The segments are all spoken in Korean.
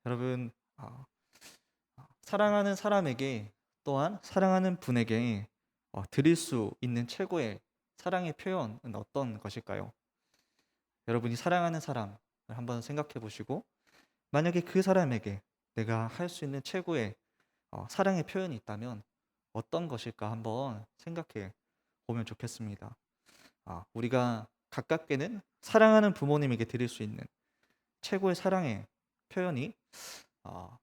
여러분, 사랑하는 사람에게 또한 사랑하는 분에게 드릴 수 있는 최고의 사랑의 표현은 어떤 것일까요? 여러분이 사랑하는 사람을 한번 생각해 보시고, 만약에 그 사람에게 내가 할 수 있는 최고의 사랑의 표현이 있다면 어떤 것일까 한번 생각해 보면 좋겠습니다. 우리가 가깝게는 사랑하는 부모님에게 드릴 수 있는 최고의 사랑의 표현이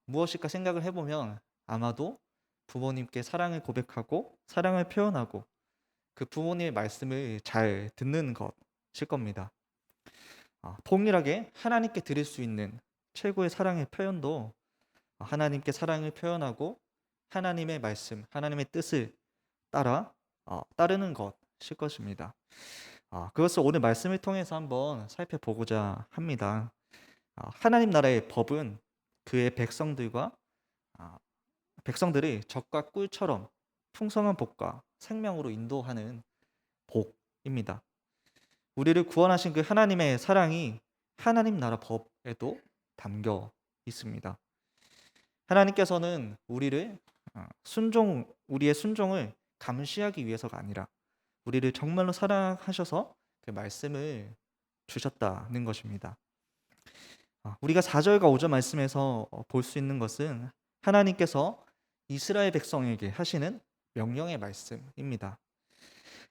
무엇일까 생각을 해보면 아마도 부모님께 사랑을 고백하고 사랑을 표현하고 그 부모님의 말씀을 잘 듣는 것일 겁니다. 동일하게 하나님께 드릴 수 있는 최고의 사랑의 표현도 하나님께 사랑을 표현하고 하나님의 말씀, 하나님의 뜻을 따르는 것일 것입니다. 그것을 오늘 말씀을 통해서 한번 살펴보고자 합니다. 하나님 나라의 법은 그의 아, 백성들이 적과 꿀처럼 풍성한 복과 생명으로 인도하는 복입니다. 우리를 구원하신 그 하나님의 사랑이 하나님 나라 법에도 담겨 있습니다. 하나님께서는 우리의 순종을 감시하기 위해서가 아니라 우리를 정말로 사랑하셔서 그 말씀을 주셨다는 것입니다. 우리가 4절과 5절 말씀에서 볼 수 있는 것은 하나님께서 이스라엘 백성에게 하시는 명령의 말씀입니다.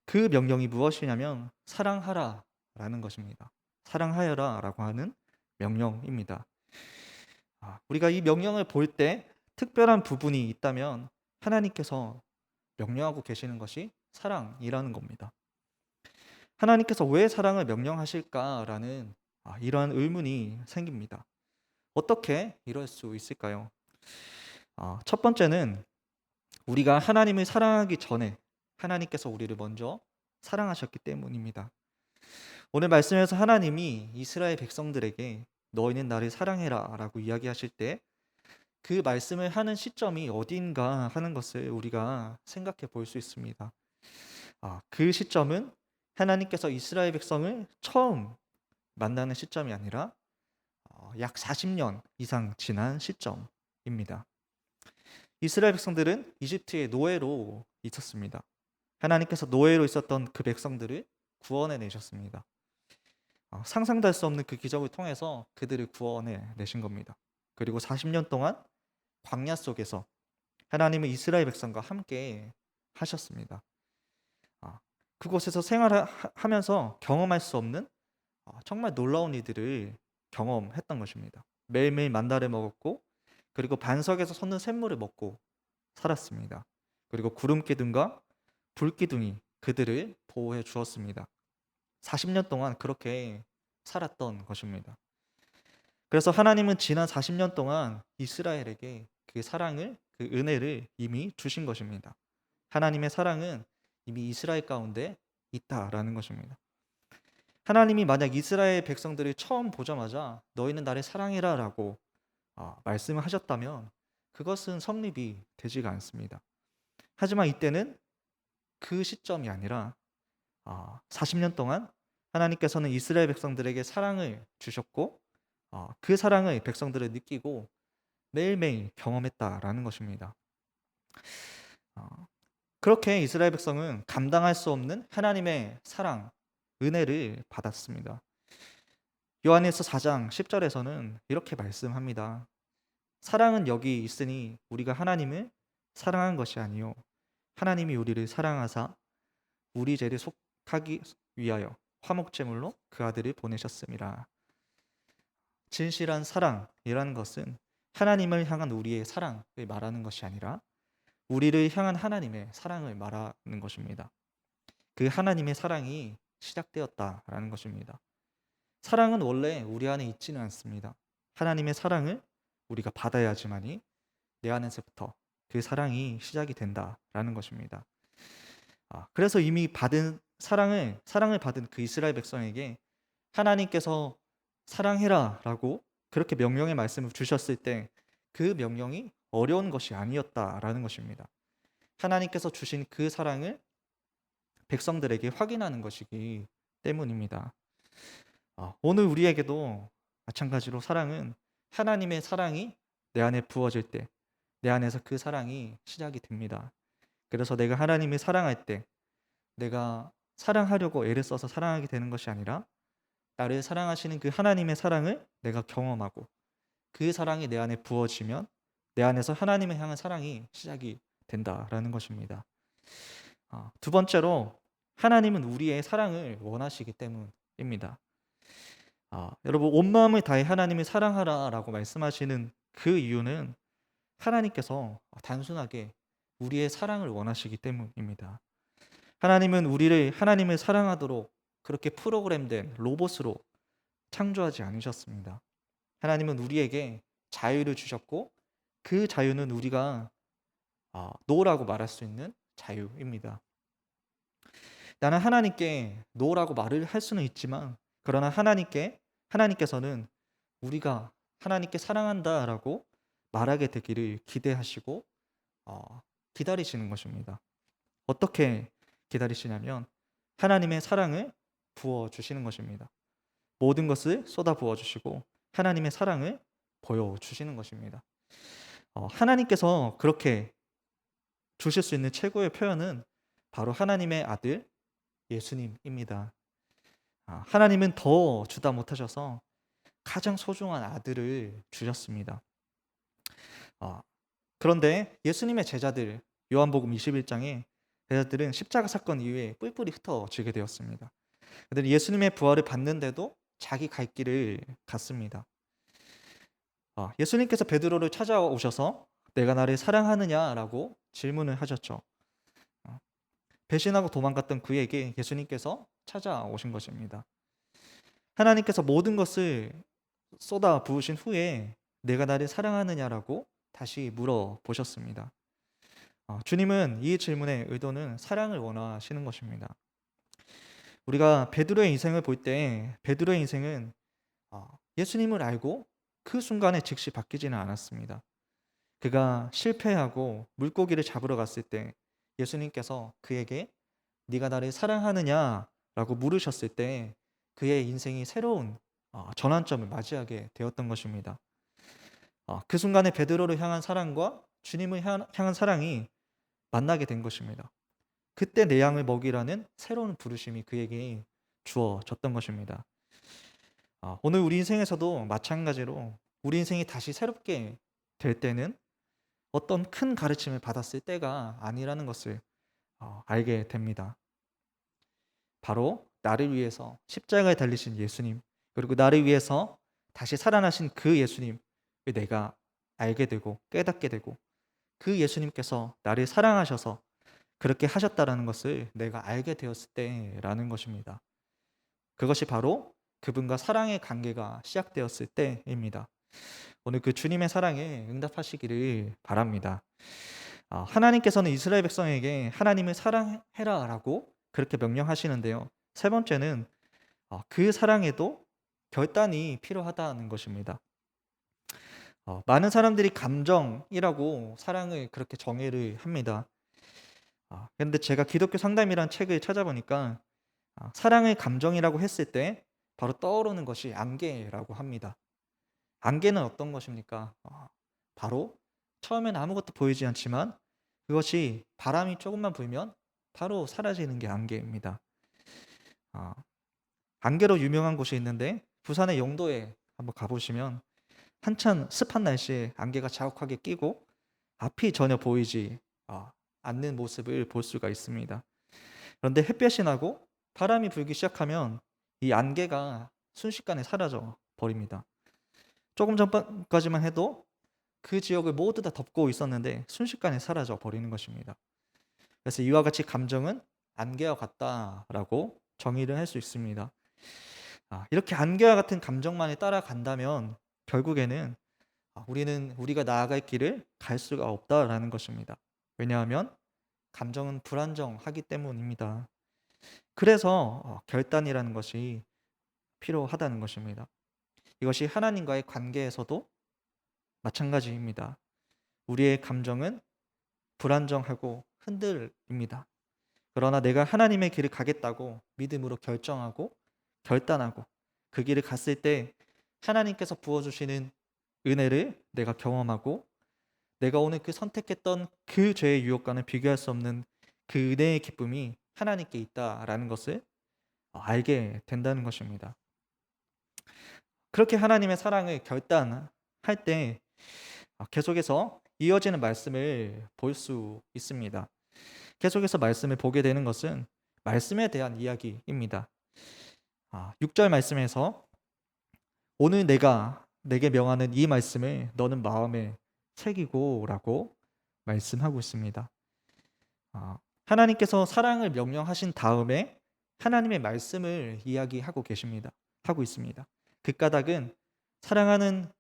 그 명령이 무엇이냐면 사랑하라라는 것입니다. 사랑하여라라고 하는 명령입니다. 우리가 이 명령을 볼 때 특별한 부분이 있다면 하나님께서 명령하고 계시는 것이 사랑이라는 겁니다. 하나님께서 왜 사랑을 명령하실까라는 이러한 의문이 생깁니다. 어떻게 이럴 수 있을까요? 첫 번째는 우리가 하나님을 사랑하기 전에 하나님께서 우리를 먼저 사랑하셨기 때문입니다. 오늘 말씀에서 하나님이 이스라엘 백성들에게 너희는 나를 사랑해라 라고 이야기하실 때 그 말씀을 하는 시점이 어디인가 하는 것을 우리가 생각해 볼 수 있습니다. 그 시점은 하나님께서 이스라엘 백성을 처음 만나는 시점이 아니라 약 40년 이상 지난 시점입니다. 이스라엘 백성들은 이집트의 노예로 있었습니다. 하나님께서 노예로 있었던 그 백성들을 구원해 내셨습니다. 상상도 할 수 없는 그 기적을 통해서 그들을 구원해 내신 겁니다. 그리고 40년 동안 광야 속에서 하나님은 이스라엘 백성과 함께 하셨습니다. 그곳에서 생활하면서 경험할 수 없는 정말 놀라운 일들을 경험했던 것입니다. 매일매일 만나를 먹었고 그리고 반석에서 솟는 샘물을 먹고 살았습니다. 그리고 구름 기둥과 불 기둥이 그들을 보호해 주었습니다. 40년 동안 그렇게 살았던 것입니다. 그래서 하나님은 지난 40년 동안 이스라엘에게 그 사랑을, 그 은혜를 이미 주신 것입니다. 하나님의 사랑은 이미 이스라엘 가운데 있다라는 것입니다. 하나님이 만약 이스라엘 백성들을 처음 보자마자 너희는 나를 사랑해라 라고 말씀을 하셨다면 그것은 성립이 되지가 않습니다. 하지만 이때는 그 시점이 아니라 40년 동안 하나님께서는 이스라엘 백성들에게 사랑을 주셨고 그 사랑을 백성들을 느끼고 매일매일 경험했다라는 것입니다. 어, 그렇게 이스라엘 백성은 감당할 수 없는 하나님의 사랑, 은혜를 받았습니다. 요한일서 4장 10절에서는 이렇게 말씀합니다. 사랑은 여기 있으니 우리가 하나님을 사랑한 것이 아니요 하나님이 우리를 사랑하사 우리 죄를 속하기 위하여 화목제물로 그 아들을 보내셨음이라. 진실한 사랑이라는 것은 하나님을 향한 우리의 사랑을 말하는 것이 아니라 우리를 향한 하나님의 사랑을 말하는 것입니다. 그 하나님의 사랑이 시작되었다라는 것입니다. 사랑은 원래 우리 안에 있지는 않습니다. 하나님의 사랑을 우리가 받아야지만이 내 안에서부터 그 사랑이 시작이 된다라는 것입니다. 그래서 이미 받은 사랑을 받은 그 이스라엘 백성에게 하나님께서 사랑해라라고 그렇게 명령의 말씀을 주셨을 때 그 명령이 어려운 것이 아니었다라는 것입니다. 하나님께서 주신 그 사랑을 백성들에게 확인하는 것이기 때문입니다. 오늘 우리에게도 마찬가지로 사랑은 하나님의 사랑이 내 안에 부어질 때 내 안에서 그 사랑이 시작이 됩니다. 그래서 내가 하나님을 사랑할 때 내가 사랑하려고 애를 써서 사랑하게 되는 것이 아니라 나를 사랑하시는 그 하나님의 사랑을 내가 경험하고 그 사랑이 내 안에 부어지면 내 안에서 하나님을 향한 사랑이 시작이 된다라는 것입니다. 두 번째로 하나님은 우리의 사랑을 원하시기 때문입니다. 여러분 온 마음을 다해 하나님을 사랑하라라고 말씀하시는 그 이유는 하나님께서 단순하게 우리의 사랑을 원하시기 때문입니다. 하나님은 우리를 하나님을 사랑하도록 그렇게 프로그램된 로봇으로 창조하지 않으셨습니다. 하나님은 우리에게 자유를 주셨고 그 자유는 우리가 노라고 말할 수 있는 자유입니다. 나는 하나님께 노라고 말을 할 수는 있지만 그러나 하나님께서는 우리가 하나님께 사랑한다라고 말하게 되기를 기대하시고 기다리시는 것입니다. 어떻게 기다리시냐면 하나님의 사랑을 부어 주시는 것입니다. 모든 것을 쏟아 부어 주시고 하나님의 사랑을 보여 주시는 것입니다. 하나님께서 그렇게 주실 수 있는 최고의 표현은 바로 하나님의 아들 예수님입니다. 하나님은 더 주다 못하셔서 가장 소중한 아들을 주셨습니다. 그런데 예수님의 제자들, 요한복음 21장에 제자들은 십자가 사건 이후에 뿔뿔이 흩어지게 되었습니다. 그들은 예수님의 부활을 받는데도 자기 갈 길을 갔습니다. 예수님께서 베드로를 찾아오셔서 내가 나를 사랑하느냐라고 질문을 하셨죠. 배신하고 도망갔던 그에게 예수님께서 찾아오신 것입니다. 하나님께서 모든 것을 쏟아 부으신 후에 내가 나를 사랑하느냐라고 다시 물어보셨습니다. 주님은 이 질문의 의도는 사랑을 원하시는 것입니다. 우리가 베드로의 인생을 볼 때 베드로의 인생은 예수님을 알고 그 순간에 즉시 바뀌지는 않았습니다. 그가 실패하고 물고기를 잡으러 갔을 때 예수님께서 그에게 네가 나를 사랑하느냐라고 물으셨을 때 그의 인생이 새로운 전환점을 맞이하게 되었던 것입니다. 그 순간에 베드로를 향한 사랑과 주님을 향한 사랑이 만나게 된 것입니다. 그때 내 양을 먹이라는 새로운 부르심이 그에게 주어졌던 것입니다. 오늘 우리 인생에서도 마찬가지로 우리 인생이 다시 새롭게 될 때는 어떤 큰 가르침을 받았을 때가 아니라는 것을 알게 됩니다. 바로 나를 위해서 십자가에 달리신 예수님, 그리고 나를 위해서 다시 살아나신 그 예수님을 내가 알게 되고 깨닫게 되고 그 예수님께서 나를 사랑하셔서 그렇게 하셨다라는 것을 내가 알게 되었을 때라는 것입니다. 그것이 바로 그분과 사랑의 관계가 시작되었을 때입니다. 오늘 그 주님의 사랑에 응답하시기를 바랍니다. 하나님께서는 이스라엘 백성에게 하나님을 사랑해라라고 그렇게 명령하시는데요. 세 번째는 그 사랑에도 결단이 필요하다는 것입니다. 많은 사람들이 감정이라고 사랑을 그렇게 정의를 합니다. 그런데 제가 기독교 상담이란 책을 찾아보니까 사랑을 감정이라고 했을 때 바로 떠오르는 것이 안개라고 합니다. 안개는 어떤 것입니까? 바로 처음에는 아무것도 보이지 않지만 그것이 바람이 조금만 불면 바로 사라지는 게 안개입니다. 안개로 유명한 곳이 있는데 부산의 영도에 한번 가보시면 한참 습한 날씨에 안개가 자욱하게 끼고 앞이 전혀 보이지 않는 모습을 볼 수가 있습니다. 그런데 햇볕이 나고 바람이 불기 시작하면 이 안개가 순식간에 사라져 버립니다. 조금 전까지만 해도 그 지역을 모두 다 덮고 있었는데 순식간에 사라져 버리는 것입니다. 그래서 이와 같이 감정은 안개와 같다라고 정의를 할 수 있습니다. 이렇게 안개와 같은 감정만을 따라간다면 결국에는 우리가 나아갈 길을 갈 수가 없다라는 것입니다. 왜냐하면 감정은 불안정하기 때문입니다. 그래서 결단이라는 것이 필요하다는 것입니다. 이것이 하나님과의 관계에서도 마찬가지입니다. 우리의 감정은 불안정하고 흔들립니다. 그러나 내가 하나님의 길을 가겠다고 믿음으로 결정하고 결단하고 그 길을 갔을 때 하나님께서 부어주시는 은혜를 내가 경험하고 내가 오늘 그 선택했던 그 죄의 유혹과는 비교할 수 없는 그 은혜의 기쁨이 하나님께 있다라는 것을 알게 된다는 것입니다. 그렇게 하나님의 사랑을 결단할 때 계속해서 이어지는 말씀을 볼 수 있습니다. 계속해서 말씀을 보게 되는 것은 말씀에 대한 이야기입니다. 6절 말씀에서 오늘 내가 내게 명하는 이 말씀을 너는 마음에 새기고 라고 말씀하고 있습니다. 하나님께서 사랑을 명령하신 다음에 하나님의 말씀을 이야기하고 계십니다. 하고 있습니다. 그 까닭은 사랑하는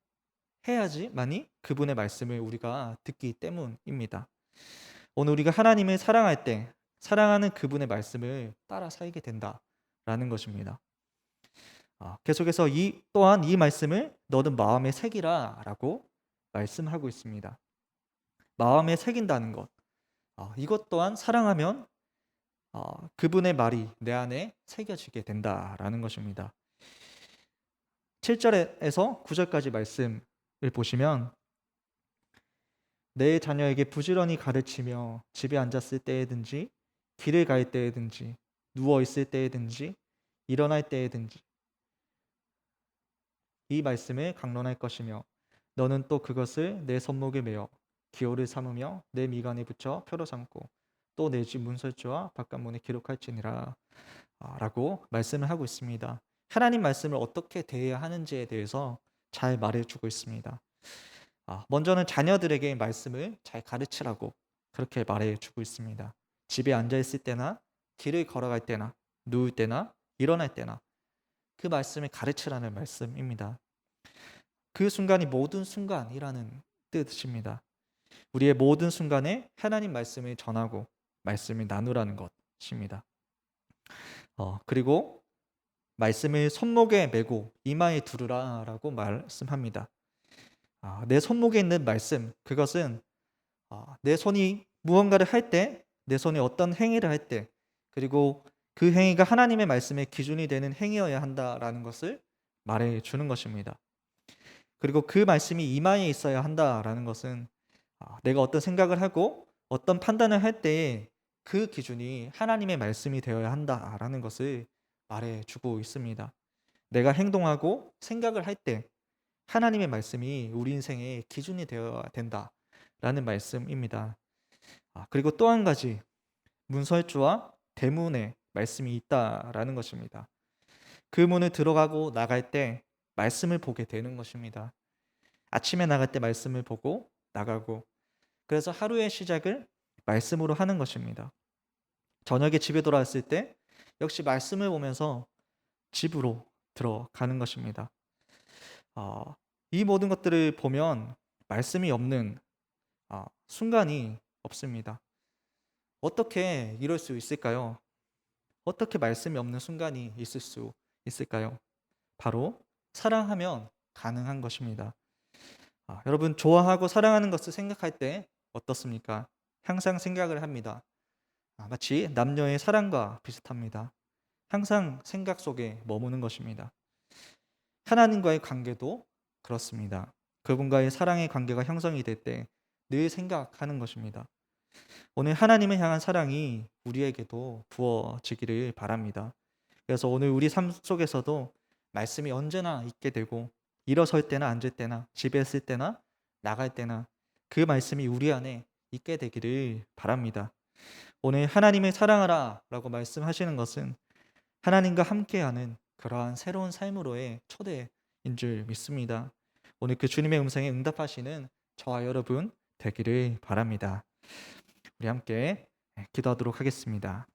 해야지만이 그분의 말씀을 우리가 듣기 때문입니다. 오늘 우리가 하나님을 사랑할 때 사랑하는 그분의 말씀을 따라 살게 된다라는 것입니다. 계속해서 또한 이 말씀을 너는 마음에 새기라라고 말씀하고 있습니다. 마음에 새긴다는 것, 이것 또한 사랑하면 그분의 말이 내 안에 새겨지게 된다라는 것입니다. 7절에서 9절까지 말씀을 보시면 내 자녀에게 부지런히 가르치며 집에 앉았을 때에든지 길을 갈 때에든지 누워 있을 때에든지 일어날 때에든지 이 말씀을 강론할 것이며 너는 또 그것을 내 손목에 메어 기호를 삼으며 내 미간에 붙여 표로 삼고 또 내 집 문설주와 바깥문에 기록할지니라 라고 말씀을 하고 있습니다. 하나님 말씀을 어떻게 대해야 하는지에 대해서 잘 말해주고 있습니다. 먼저는 자녀들에게 말씀을 잘 가르치라고 그렇게 말해주고 있습니다. 집에 앉아있을 때나 길을 걸어갈 때나 누울 때나 일어날 때나 그 말씀을 가르치라는 말씀입니다. 그 순간이 모든 순간이라는 뜻입니다. 우리의 모든 순간에 하나님 말씀을 전하고 말씀을 나누라는 것입니다. 그리고 말씀을 손목에 메고 이마에 두르라라고 말씀합니다. 내 손목에 있는 말씀, 그것은 내 손이 무언가를 할 때, 내 손이 어떤 행위를 할 때, 그리고 그 행위가 하나님의 말씀의 기준이 되는 행위여야 한다라는 것을 말해주는 것입니다. 그리고 그 말씀이 이마에 있어야 한다라는 것은 내가 어떤 생각을 하고 어떤 판단을 할 때에 그 기준이 하나님의 말씀이 되어야 한다라는 것을 말해주고 있습니다. 내가 행동하고 생각을 할 때 하나님의 말씀이 우리 인생의 기준이 되어야 된다라는 말씀입니다. 그리고 또 한 가지 문설주와 대문에 말씀이 있다라는 것입니다. 그 문을 들어가고 나갈 때 말씀을 보게 되는 것입니다. 아침에 나갈 때 말씀을 보고 나가고 그래서 하루의 시작을 말씀으로 하는 것입니다. 저녁에 집에 돌아왔을 때 역시 말씀을 보면서 집으로 들어가는 것입니다. 이 모든 것들을 보면 말씀이 없는 순간이 없습니다. 어떻게 이럴 수 있을까요? 어떻게 말씀이 없는 순간이 있을 수 있을까요? 바로 사랑하면 가능한 것입니다. 여러분 좋아하고 사랑하는 것을 생각할 때 어떻습니까? 항상 생각을 합니다. 마치 남녀의 사랑과 비슷합니다. 항상 생각 속에 머무는 것입니다. 하나님과의 관계도 그렇습니다. 그분과의 사랑의 관계가 형성이 될 때 늘 생각하는 것입니다. 오늘 하나님을 향한 사랑이 우리에게도 부어지기를 바랍니다. 그래서 오늘 우리 삶 속에서도 말씀이 언제나 있게 되고 일어설 때나 앉을 때나 집에 있을 때나 나갈 때나 그 말씀이 우리 안에 있게 되기를 바랍니다. 오늘 하나님을 사랑하라 라고 말씀하시는 것은 하나님과 함께하는 그러한 새로운 삶으로의 초대인 줄 믿습니다. 오늘 그 주님의 음성에 응답하시는 저와 여러분 되기를 바랍니다. 우리 함께 기도하도록 하겠습니다.